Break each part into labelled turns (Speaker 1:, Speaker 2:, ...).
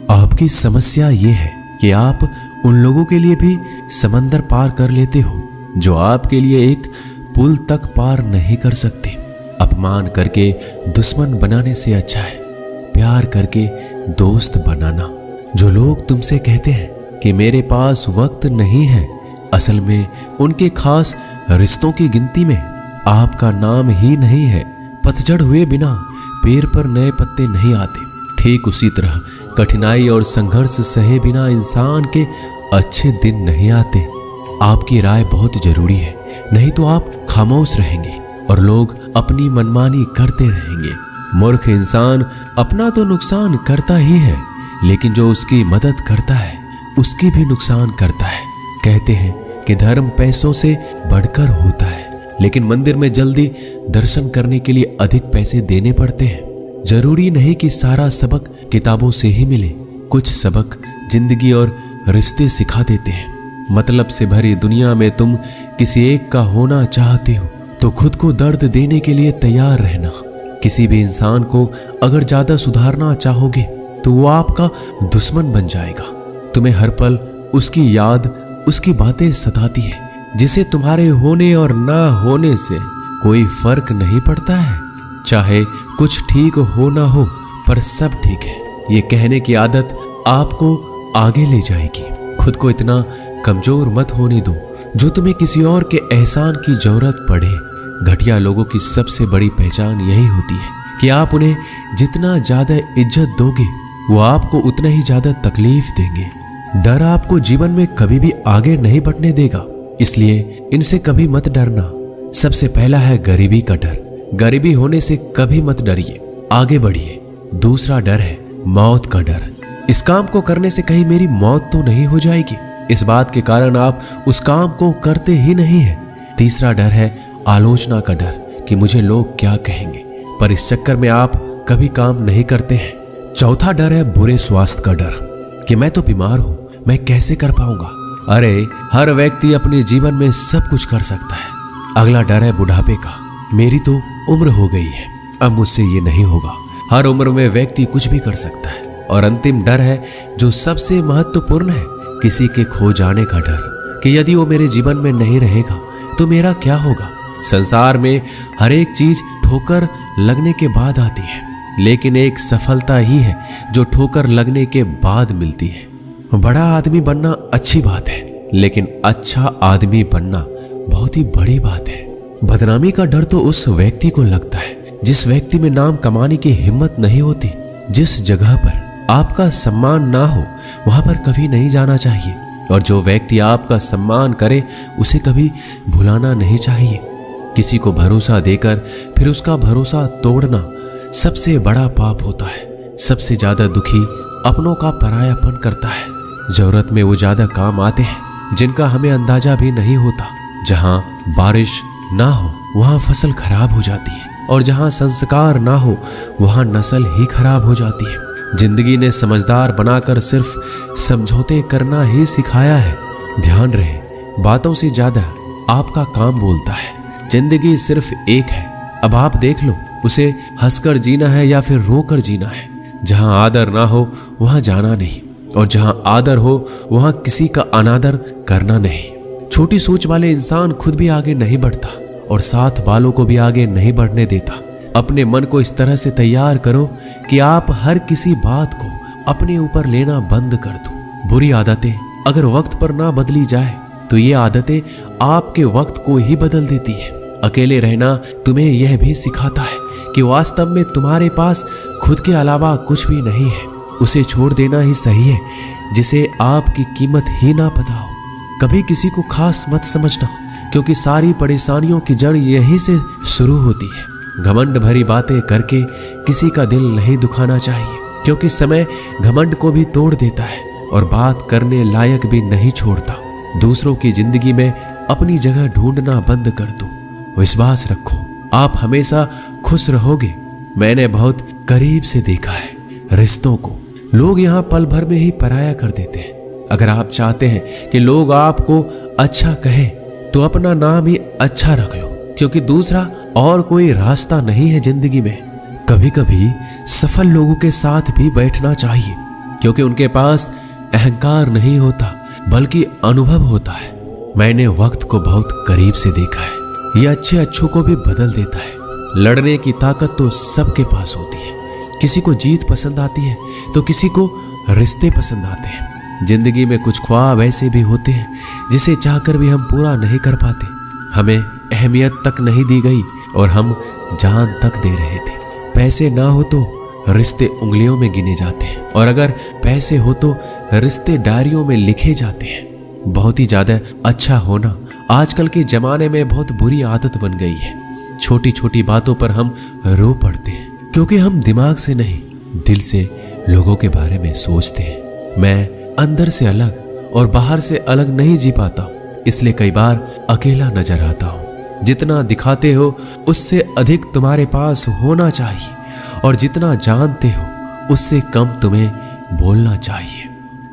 Speaker 1: आपकी समस्या ये है कि आप उन लोगों के लिए भी समंदर पार कर लेते हो जो आपके लिए एक पुल तक पार नहीं कर सकते। अपमान करके दुश्मन बनाने से अच्छा है प्यार करके दोस्त बनाना। जो लोग तुमसे कहते हैं कि मेरे पास वक्त नहीं है, असल में उनके खास रिश्तों की गिनती में आपका नाम ही नहीं है। पतझड़ हुए बिना पेड़ पर नए पत्ते नहीं आते। ठीक उसी तरह कठिनाई और संघर्ष सहे बिना इंसान के अच्छे दिन नहीं आते। आपकी राय बहुत जरूरी है, नहीं तो आप खामोश रहेंगे और लोग अपनी मनमानी करते रहेंगे। मूर्ख इंसान अपना तो नुकसान करता ही है, लेकिन जो उसकी मदद करता है उसकी भी नुकसान करता है। कहते हैं कि धर्म पैसों से बढ़कर होता है, लेकिन मंदिर में जल्दी दर्शन करने के लिए अधिक पैसे देने पड़ते हैं। जरूरी नहीं कि सारा सबक किताबों से ही मिले। कुछ सबक जिंदगी और रिश्ते सिखा देते हैं। मतलब से भरी दुनिया में तुम किसी एक का होना चाहते हो तो खुद को दर्द देने के लिए तैयार रहना। किसी भी इंसान को अगर ज्यादा सुधारना चाहोगे तो वो आपका दुश्मन बन जाएगा। तुम्हें हर पल उसकी याद, उसकी बातें सताती है, जिसे तुम्हारे होने और ना होने से कोई फर्क नहीं पड़ता है। चाहे कुछ ठीक हो ना हो, पर सब ठीक है ये कहने की आदत आपको आगे ले जाएगी। खुद को इतना कमजोर मत होने दो जो तुम्हें किसी और के एहसान की जरूरत पड़े। घटिया लोगों की सबसे बड़ी पहचान यही होती है कि आप उन्हें जितना ज्यादा इज्जत दोगे वो आपको उतना ही ज्यादा तकलीफ देंगे। डर आपको जीवन में कभी भी आगे नहीं बढ़ने देगा, इसलिए इनसे कभी मत डरना। सबसे पहला है गरीबी का डर। गरीबी होने से कभी मत डरिए, आगे बढ़िए। दूसरा डर है मौत का डर। इस काम को करने से कहीं मेरी मौत तो नहीं हो जाएगी, इस बात के कारण आप उस काम को करते ही नहीं हैं। तीसरा डर है आलोचना का डर कि मुझे लोग क्या कहेंगे, पर इस चक्कर में आप कभी काम नहीं करते हैं। चौथा डर है बुरे स्वास्थ्य का डर कि मैं तो बीमार हूं, मैं कैसे कर पाऊंगा। अरे हर व्यक्ति अपने जीवन में सब कुछ कर सकता है। अगला डर है बुढ़ापे का। मेरी तो उम्र हो गई है, अब मुझसे ये नहीं होगा। हर उम्र में व्यक्ति कुछ भी कर सकता है। और अंतिम डर है जो सबसे महत्वपूर्ण है, किसी के खो जाने का डर कि यदि वो मेरे जीवन में नहीं रहेगा तो मेरा क्या होगा। संसार में हर एक चीज ठोकर लगने के बाद आती है, लेकिन एक सफलता ही है जो ठोकर लगने के बाद मिलती है। बड़ा आदमी बनना अच्छी बात है, लेकिन अच्छा आदमी बनना बहुत ही बड़ी बात है। बदनामी का डर तो उस व्यक्ति को लगता है जिस व्यक्ति में नाम कमाने की हिम्मत नहीं होती। जिस जगह पर आपका सम्मान ना हो वहां पर कभी नहीं जाना चाहिए, और जो व्यक्ति आपका सम्मान करे उसे कभी भुलाना नहीं चाहिए। किसी को भरोसा देकर फिर उसका भरोसा तोड़ना सबसे बड़ा पाप होता है। सबसे ज्यादा दुखी अपनों का परायापन करता है। जरूरत में वो ज्यादा काम आते हैं जिनका हमें अंदाजा भी नहीं होता। जहां बारिश ना हो वहां फसल खराब हो जाती है, और जहां संस्कार ना हो वहां नस्ल ही खराब हो जाती है। जिंदगी ने समझदार बनाकर सिर्फ समझौते करना ही सिखाया है। ध्यान रहे, बातों से ज्यादा आपका काम बोलता है। जिंदगी सिर्फ एक है, अब आप देख लो उसे हंसकर जीना है या फिर रोकर जीना है। जहां आदर ना हो वहां जाना नहीं, और जहां आदर हो वहां किसी का अनादर करना नहीं। छोटी सोच वाले इंसान खुद भी आगे नहीं बढ़ता और साथ वालों को भी आगे नहीं बढ़ने देता। अपने मन को इस तरह से तैयार करो कि आप हर किसी बात को अपने ऊपर लेना बंद कर दो। बुरी आदतें अगर वक्त पर ना बदली जाए तो ये आदतें आपके वक्त को ही बदल देती है। अकेले रहना तुम्हें यह भी सिखाता है कि वास्तव में तुम्हारे पास खुद के अलावा कुछ भी नहीं है। उसे छोड़ देना ही सही है जिसे आपकी कीमत ही ना पता हो। कभी किसी को खास मत समझना, क्योंकि सारी परेशानियों की जड़ यहीं से शुरू होती है। घमंड भरी बातें करके किसी का दिल नहीं दुखाना चाहिए, क्योंकि समय घमंड को भी तोड़ देता है और बात करने लायक भी नहीं छोड़ता। दूसरों की जिंदगी में अपनी जगह ढूंढना बंद कर दो। विश्वास रखो, आप हमेशा खुश रहोगे। मैंने बहुत करीब से देखा है रिश्तों को। लोग यहाँ पल भर में ही पराया कर देते हैं। अगर आप चाहते हैं कि लोग आपको अच्छा कहें तो अपना नाम ही अच्छा रख लो, क्योंकि दूसरा और कोई रास्ता नहीं है जिंदगी में। कभी कभी सफल लोगों के साथ भी बैठना चाहिए, क्योंकि उनके पास अहंकार नहीं होता बल्कि अनुभव होता है। मैंने वक्त को बहुत करीब से देखा है। यह अच्छों को भी बदल देता है। लड़ने की ताकत तो सबके पास होती है। किसी को जीत पसंद आती है तो किसी को रिश्ते पसंद आते हैं। जिंदगी में कुछ ख्वाब ऐसे भी होते हैं जिसे चाहकर भी हम पूरा नहीं कर पाते। हमें अहमियत तक नहीं दी गई और हम जान तक दे रहे थे। पैसे ना हो तो रिश्ते उंगलियों में गिने जाते हैं और अगर पैसे हो तो रिश्ते डायरियों में लिखे जाते हैं। बहुत ही ज्यादा अच्छा होना आजकल के जमाने में बहुत बुरी आदत बन गई है। छोटी छोटी बातों पर हम रो पड़ते हैं क्योंकि हम दिमाग से नहीं दिल से लोगों के बारे में सोचते हैं। मैं अंदर से अलग और बाहर से अलग नहीं जी पाता, इसलिए कई बार अकेला नजर आता हूँ। जितना दिखाते हो उससे अधिक तुम्हारे पास होना चाहिए और जितना जानते हो उससे कम तुम्हें बोलना चाहिए।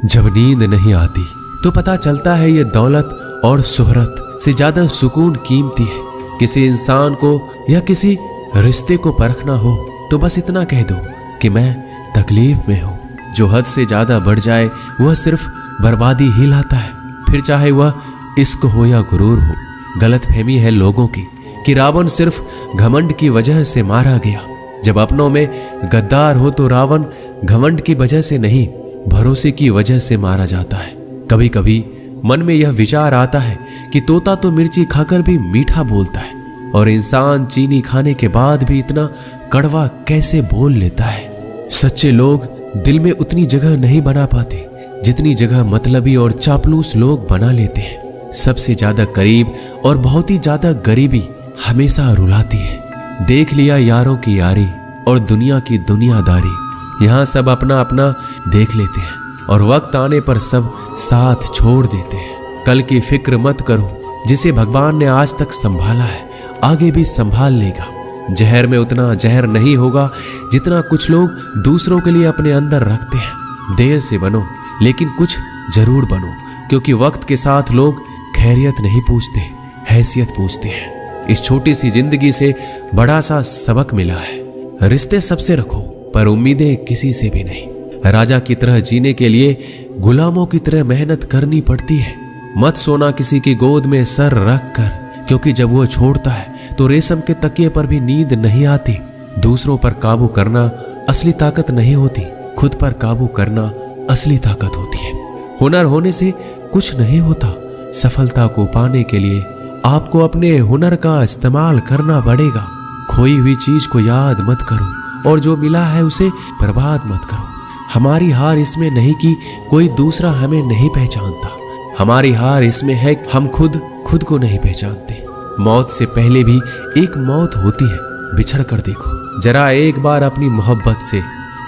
Speaker 1: जब नींद नहीं आती तो पता चलता है ये दौलत और शोहरत से ज्यादा सुकून कीमती है। किसी इंसान को या किसी रिश्ते को परखना हो तो बस इतना कह दो कि मैं तकलीफ में हूं। जो हद से ज्यादा बढ़ जाए वह सिर्फ बर्बादी ही लाता है, फिर चाहे वह इश्क हो या गुरूर हो। गलतफहमी है लोगों की कि रावण सिर्फ घमंड की वजह से मारा गया। जब अपनों में गद्दार हो तो रावण घमंड की वजह से नहीं, भरोसे की वजह से मारा जाता है। कभी कभी मन में यह विचार आता है कि तोता तो मिर्ची खाकर भी मीठा बोलता है और इंसान चीनी खाने के बाद भी इतना कड़वा कैसे बोल लेता है। सच्चे लोग दिल में उतनी जगह नहीं बना पाते जितनी जगह मतलबी और चापलूस लोग बना लेते हैं। सबसे ज्यादा करीब और बहुत ही ज्यादा गरीबी हमेशा रुलाती है। देख लिया यारों की यारी और दुनिया की दुनियादारी। यहाँ सब अपना अपना देख लेते हैं और वक्त आने पर सब साथ छोड़ देते हैं। कल की फिक्र मत करो, जिसे भगवान ने आज तक संभाला है आगे भी संभाल लेगा। जहर में उतना जहर नहीं होगा जितना कुछ लोग दूसरों के लिए अपने अंदर रखते हैं। देर से बनो लेकिन कुछ जरूर बनो, क्योंकि वक्त के साथ लोग खैरियत नहीं पूछते, हैसियत पूछते हैं। इस छोटी सी जिंदगी से बड़ा सा सबक मिला है। रिश्ते सबसे रखो पर उम्मीदें किसी से भी नहीं। राजा की तरह जीने के लिए गुलामों की तरह मेहनत करनी पड़ती है। मत सोना किसी की गोद में सर रख कर, क्योंकि जब वो छोड़ता है तो रेशम के तकिए पर भी नींद नहीं आती। दूसरों पर काबू करना असली ताकत नहीं होती, खुद पर काबू करना असली ताकत होती है। हुनर होने से कुछ नहीं होता। सफलता को पाने के लिए आपको अपने हुनर का इस्तेमाल करना पड़ेगा। खोई हुई चीज को याद मत करो और जो मिला है उसे बर्बाद मत करो। हमारी हार इसमें नहीं कि कोई दूसरा हमें नहीं पहचानता, हमारी हार इसमें है हम खुद को नहीं पहचानते। मौत से पहले भी एक मौत होती है, बिछड़ कर देखो। जरा एक बार अपनी मोहब्बत से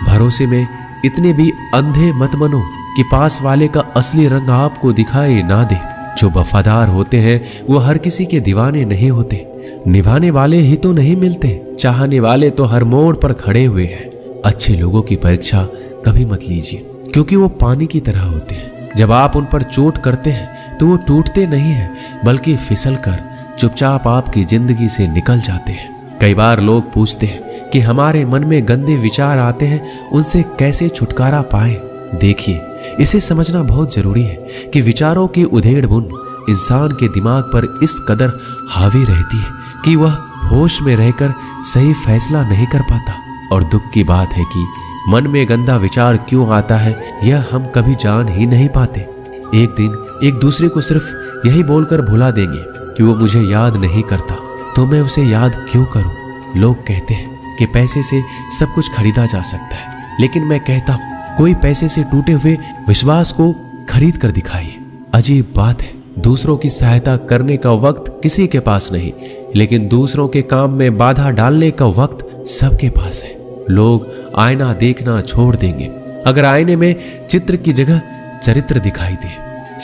Speaker 1: भरोसे में इतने भी अंधे मत बनो कि पास वाले का असली रंग आपको दिखाई ना दे। जो वफादार होते हैं वो हर किसी के दीवाने नहीं होते। निभाने वाले ही तो नहीं मिलते, चाहने वाले तो हर मोड़ पर खड़े हुए हैं। अच्छे लोगों की परीक्षा कभी मत लीजिए, क्योंकि वो पानी की तरह होते हैं। जब आप उन पर चोट करते हैं तो वो टूटते नहीं हैं, बल्कि फिसल कर चुपचाप आपकी जिंदगी से निकल जाते हैं। कई बार लोग पूछते हैं कि हमारे मन में गंदे विचार आते हैं, उनसे कैसे छुटकारा पाएं। देखिए, इसे समझना बहुत जरूरी है कि विचारों की उधेड़ बुन इंसान के दिमाग पर इस कदर हावी रहती है कि वह होश में रहकर सही फैसला नहीं कर पाता। और दुख की बात है कि मन में गंदा विचार क्यों आता है यह हम कभी जान ही नहीं पाते। एक दिन एक दूसरे को सिर्फ यही बोलकर भुला देंगे कि वो मुझे याद नहीं करता, तो मैं उसे याद क्यों करूं। लोग कहते हैं कि पैसे से सब कुछ खरीदा जा सकता है, लेकिन मैं कहता हूं कोई पैसे से टूटे हुए विश्वास को खरीद कर दिखाइए। अजीब बात है, दूसरों की सहायता करने का वक्त किसी के पास नहीं, लेकिन दूसरों के काम में बाधा डालने का वक्त सबके पास है। लोग आईना देखना छोड़ देंगे अगर आईने में चित्र की जगह चरित्र दिखाई दे।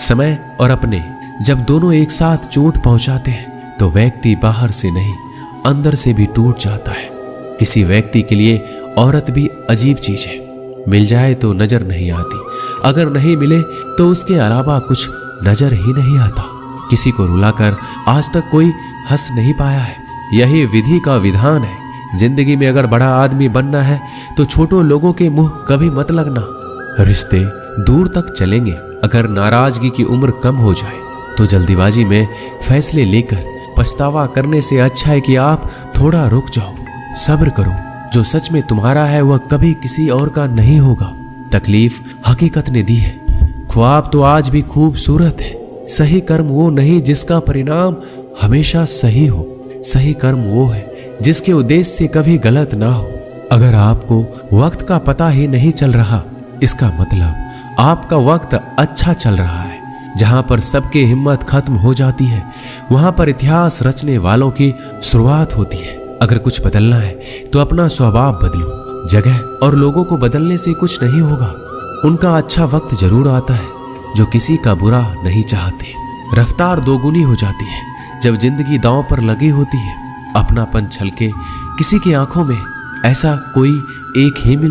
Speaker 1: समय और अपने जब दोनों एक साथ चोट पहुंचाते हैं तो व्यक्ति बाहर से नहीं अंदर से भी टूट जाता है। किसी व्यक्ति के लिए औरत भी अजीब चीज है। मिल जाए तो नजर नहीं आती, अगर नहीं मिले तो उसके अलावा कुछ नजर ही नहीं आता। किसी को रुलाकर आज तक कोई हंस नहीं पाया है। यही विधि का विधान है। जिंदगी में अगर बड़ा आदमी बनना है तो छोटों लोगों के मुंह कभी मत लगना। रिश्ते दूर तक चलेंगे अगर नाराजगी की उम्र कम हो जाए। तो जल्दीबाजी में फैसले लेकर पछतावा करने से अच्छा है कि आप थोड़ा रुक जाओ, सब्र करो। जो सच में तुम्हारा है वह कभी किसी और का नहीं होगा। तकलीफ हकीकत ने दी है, ख्वाब तो आज भी खूबसूरत है। सही कर्म वो नहीं जिसका परिणाम हमेशा सही हो। सही कर्म वो है जिसके उद्देश्य से कभी गलत ना हो। अगर आपको वक्त का पता ही नहीं चल रहा, इसका मतलब आपका वक्त अच्छा चल रहा है। जहां पर सबकी हिम्मत खत्म हो जाती है, वहां पर इतिहास रचने वालों की शुरुआत होती है। अगर कुछ बदलना है तो अपना स्वभाव बदलो। जगह और लोगों को बदलने से कुछ नहीं होगा। उनका अच्छा वक्त जरूर आता है जो किसी का बुरा नहीं चाहते। रफ्तार दोगुनी हो जाती है जब जिंदगी दांव पर लगी होती है। अपनापन छलके किसी की आंखों में ऐसा कोई एक ही मिलता